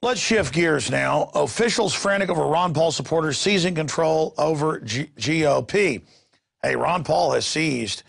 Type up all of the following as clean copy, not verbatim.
Let's shift gears now. Officials frantic over Ron Paul supporters seizing control over GOP. Hey, Ron Paul has seized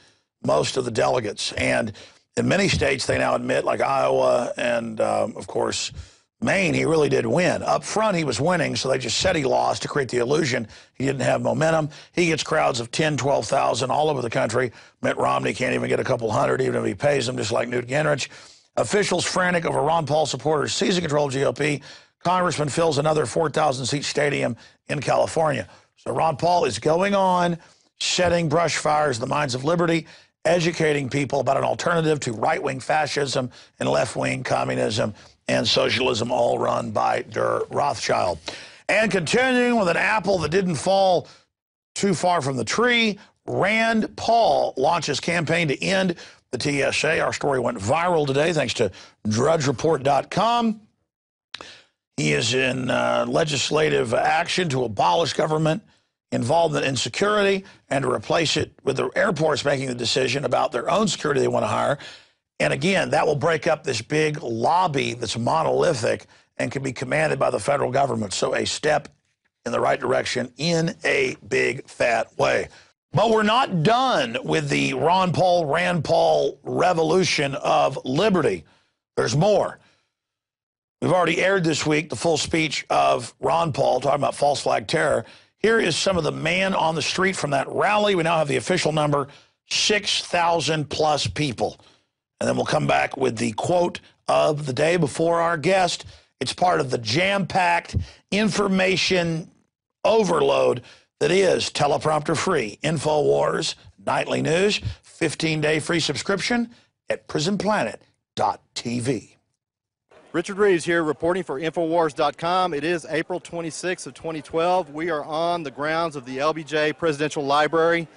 most of the delegates, and in many states they now admit, like Iowa and, of course, Maine, he really did win. Up front, he was winning, so they just said he lost to create the illusion he didn't have momentum. He gets crowds of 10, 12,000 all over the country. Mitt Romney can't even get a couple hundred, even if he pays them, just like Newt Gingrich. Officials frantic over Ron Paul supporters seizing control of GOP. Congressman fills another 4,000-seat stadium in California. So Ron Paul is going on, setting brush fires in the minds of liberty, educating people about an alternative to right-wing fascism and left-wing communism and socialism, all run by Der Rothschild. And continuing with an apple that didn't fall too far from the tree, Rand Paul launches campaign to end the TSA. Our story went viral today thanks to drudgereport.com. He is in legislative action to abolish government involvement in security and to replace it with the airports making the decision about their own security they want to hire. And again, that will break up this big lobby that's monolithic and can be commanded by the federal government. So a step in the right direction in a big, fat way. But we're not done with the Ron Paul, Rand Paul revolution of liberty. There's more. We've already aired this week the full speech of Ron Paul talking about false flag terror. Here is some of the man on the street from that rally. We now have the official number, 6,000 plus people. And then we'll come back with the quote of the day before our guest. It's part of the jam-packed information overload that is teleprompter-free InfoWars Nightly News, 15-day free subscription at prisonplanet.tv. Richard Reeves here reporting for InfoWars.com. It is April 26th of 2012. We are on the grounds of the LBJ Presidential Library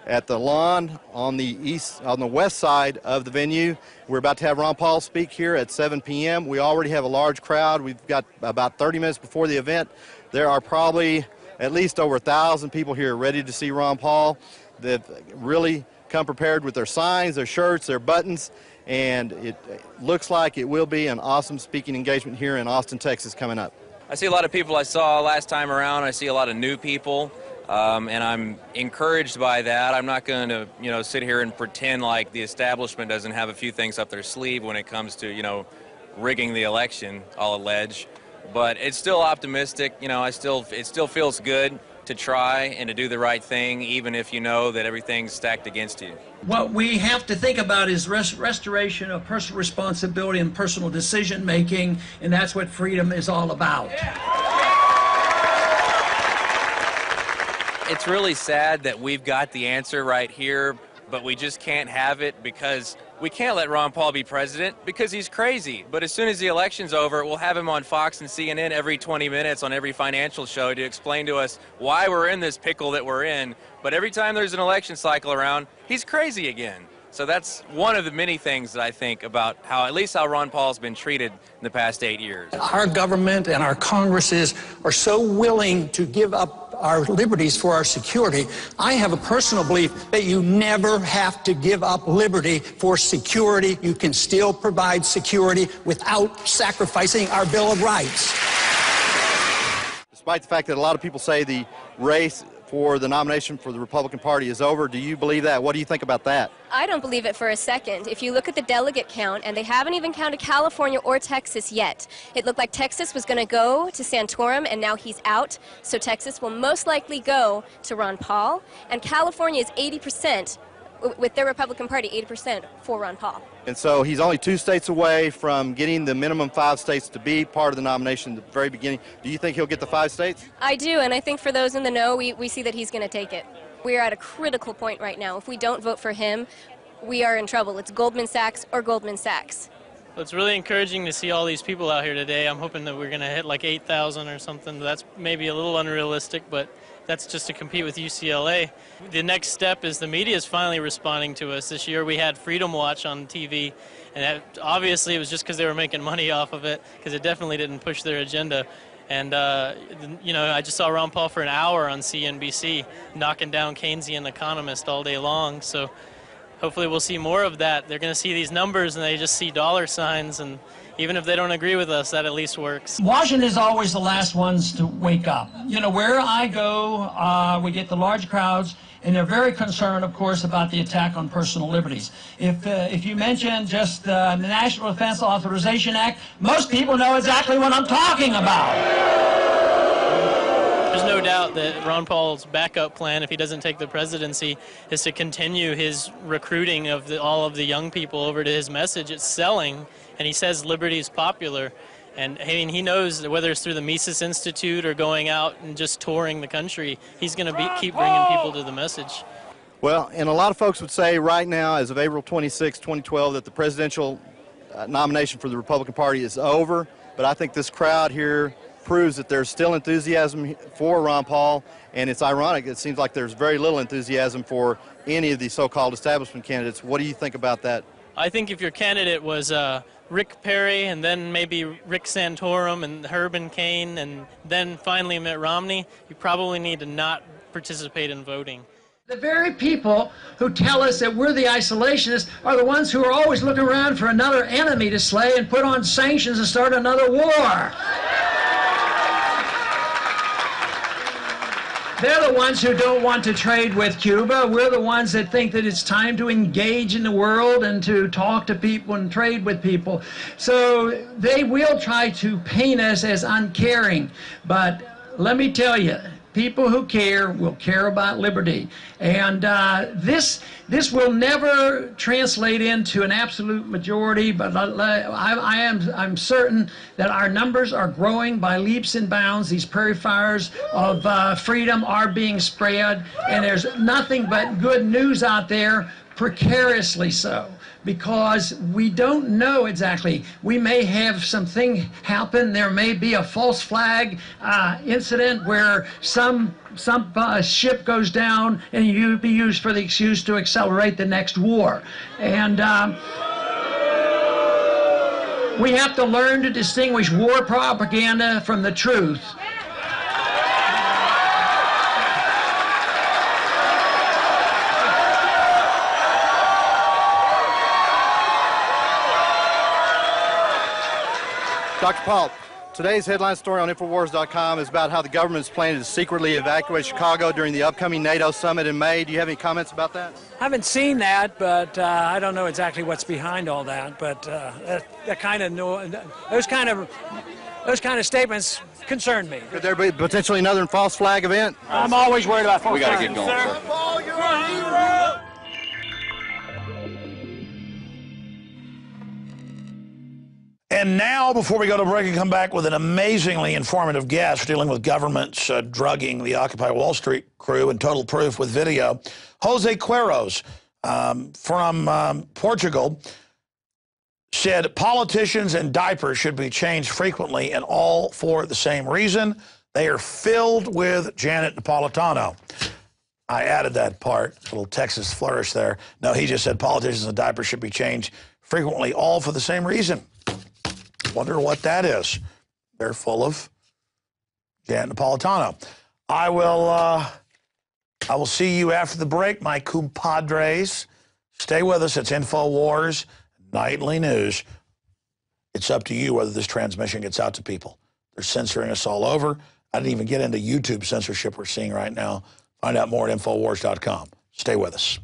at the lawn on the west side of the venue. We're about to have Ron Paul speak here at 7 p.m. We already have a large crowd. We've got about 30 minutes before the event. There are probably at least over 1,000 people here ready to see Ron Paul. They've really come prepared with their signs, their shirts, their buttons, and it looks like it will be an awesome speaking engagement here in Austin, Texas coming up. I see a lot of people I saw last time around. I see a lot of new people. And I'm encouraged by that. I'm not going to, sit here and pretend like the establishment doesn't have a few things up their sleeve when it comes to, rigging the election, I'll allege. But it's still optimistic. It still feels good to try and to do the right thing, even if you know that everything's stacked against you. What we have to think about is restoration of personal responsibility and personal decision making, and that's what freedom is all about. It's really sad that we've got the answer right here, but we just can't have it because we can't let Ron Paul be president because he's crazy. But as soon as the election's over, we'll have him on Fox and CNN every 20 minutes on every financial show to explain to us why we're in this pickle that we're in. But every time there's an election cycle around, he's crazy again. So that's one of the many things that I think about at least how Ron Paul's been treated in the past 8 years. Our government and our Congresses are so willing to give up our liberties for our security. I have a personal belief that you never have to give up liberty for security. You can still provide security without sacrificing our Bill of Rights. Despite the fact that a lot of people say the race for the nomination for the Republican Party is over, do you believe that? What do you think about that? I don't believe it for a second. If you look at the delegate count, and they haven't even counted California or Texas yet, it looked like Texas was going to go to Santorum, and now he's out. So Texas will most likely go to Ron Paul, and California is 80%, with their Republican Party, 80% for Ron Paul. And so he's only 2 states away from getting the minimum 5 states to be part of the nomination at the very beginning. Do you think he'll get the 5 states? I do, and I think for those in the know, we see that he's going to take it. We're at a critical point right now. If we don't vote for him, we are in trouble. It's Goldman Sachs or Goldman Sachs. Well, it's really encouraging to see all these people out here today. I'm hoping that we're going to hit like 8,000 or something. That's maybe a little unrealistic, but that's just to compete with UCLA. The next step is the media is finally responding to us. This year we had Freedom Watch on TV, and obviously it was just because they were making money off of it, because it definitely didn't push their agenda. And, I just saw Ron Paul for an hour on CNBC knocking down Keynesian economists all day long. So hopefully we'll see more of that. They're going to see these numbers and they just see dollar signs, and even if they don't agree with us, that at least works. Washington is always the last ones to wake up. You know, where I go, we get the large crowds, and they're very concerned, of course, about the attack on personal liberties. If you mention just the National Defense Authorization Act, most people know exactly what I'm talking about. There's no doubt that Ron Paul's backup plan, if he doesn't take the presidency, is to continue his recruiting of all of the young people over to his message. It's selling, and he says liberty is popular. And I mean, he knows that whether it's through the Mises Institute or going out and just touring the country, he's going to keep bringing people to the message. Well, and a lot of folks would say right now, as of April 26, 2012, that the presidential nomination for the Republican Party is over. But I think this crowd here proves that there's still enthusiasm for Ron Paul, and it's ironic. It seems like there's very little enthusiasm for any of these so-called establishment candidates. What do you think about that? I think if your candidate was Rick Perry and then maybe Rick Santorum and Herb and Kane and then finally Mitt Romney, you probably need to not participate in voting. The very people who tell us that we're the isolationists are the ones who are always looking around for another enemy to slay and put on sanctions and start another war. They're the ones who don't want to trade with Cuba. We're the ones that think that it's time to engage in the world and to talk to people and trade with people. So they will try to paint us as uncaring. But let me tell you, people who care will care about liberty. And this will never translate into an absolute majority, but I'm certain that our numbers are growing by leaps and bounds. These prairie fires of freedom are being spread, and there's nothing but good news out there, precariously so, because we don't know exactly. We may have something happen. There may be a false flag incident where some ship goes down and you be used for the excuse to accelerate the next war. And we have to learn to distinguish war propaganda from the truth. Dr. Paul, today's headline story on Infowars.com is about how the government is planning to secretly evacuate Chicago during the upcoming NATO summit in May. Do you have any comments about that? I haven't seen that, but I don't know exactly what's behind all that. But those kind of statements concern me. Could there be potentially another false flag event? I'm always worried about false flags. We got to get going, sir. Paul, you're a hero! And now, before we go to break and come back with an amazingly informative guest dealing with governments drugging the Occupy Wall Street crew and total proof with video, Jose Queiroz from Portugal said politicians and diapers should be changed frequently, and all for the same reason. They are filled with Janet Napolitano. I added that part, a little Texas flourish there. No, he just said politicians and diapers should be changed frequently, all for the same reason. Wonder what that is. They're full of Janet Napolitano. I will see you after the break, my compadres. Stay with us. It's InfoWars Nightly News. It's up to you whether this transmission gets out to people. They're censoring us all over. I didn't even get into YouTube censorship we're seeing right now. Find out more at Infowars.com. Stay with us.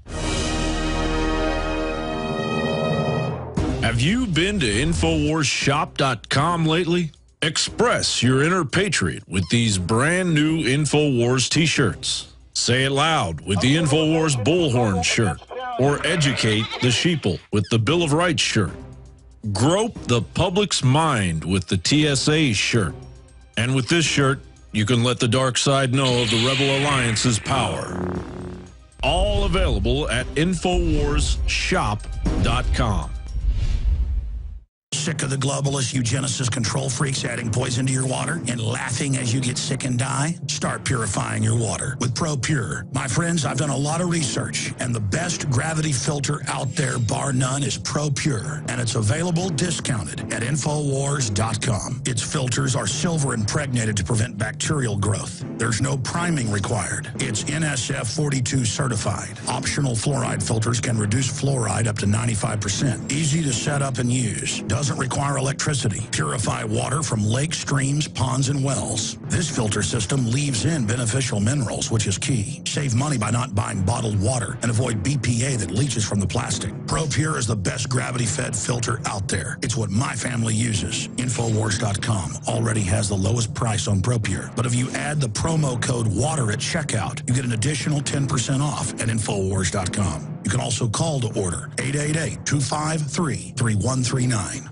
Have you been to InfoWarsShop.com lately? Express your inner patriot with these brand new InfoWars t-shirts. Say it loud with the InfoWars Bullhorn shirt, or educate the sheeple with the Bill of Rights shirt. Grope the public's mind with the TSA shirt. And with this shirt, you can let the dark side know of the Rebel Alliance's power. All available at InfoWarsShop.com. Sick of the globalist eugenicist control freaks adding poison to your water and laughing as you get sick and die? Start purifying your water with ProPure. My friends, I've done a lot of research, and the best gravity filter out there, bar none, is ProPure, and it's available discounted at Infowars.com. Its filters are silver impregnated to prevent bacterial growth. There's no priming required. It's NSF 42 certified. Optional fluoride filters can reduce fluoride up to 95%. Easy to set up and use. Doesn't doesn't require electricity. Purify water from lakes, streams, ponds, and wells. This filter system leaves in beneficial minerals, which is key. Save money by not buying bottled water and avoid BPA that leaches from the plastic. ProPure is the best gravity-fed filter out there. It's what my family uses. Infowars.com already has the lowest price on ProPure. But if you add the promo code WATER at checkout, you get an additional 10% off at Infowars.com. You can also call to order 888-253-3139.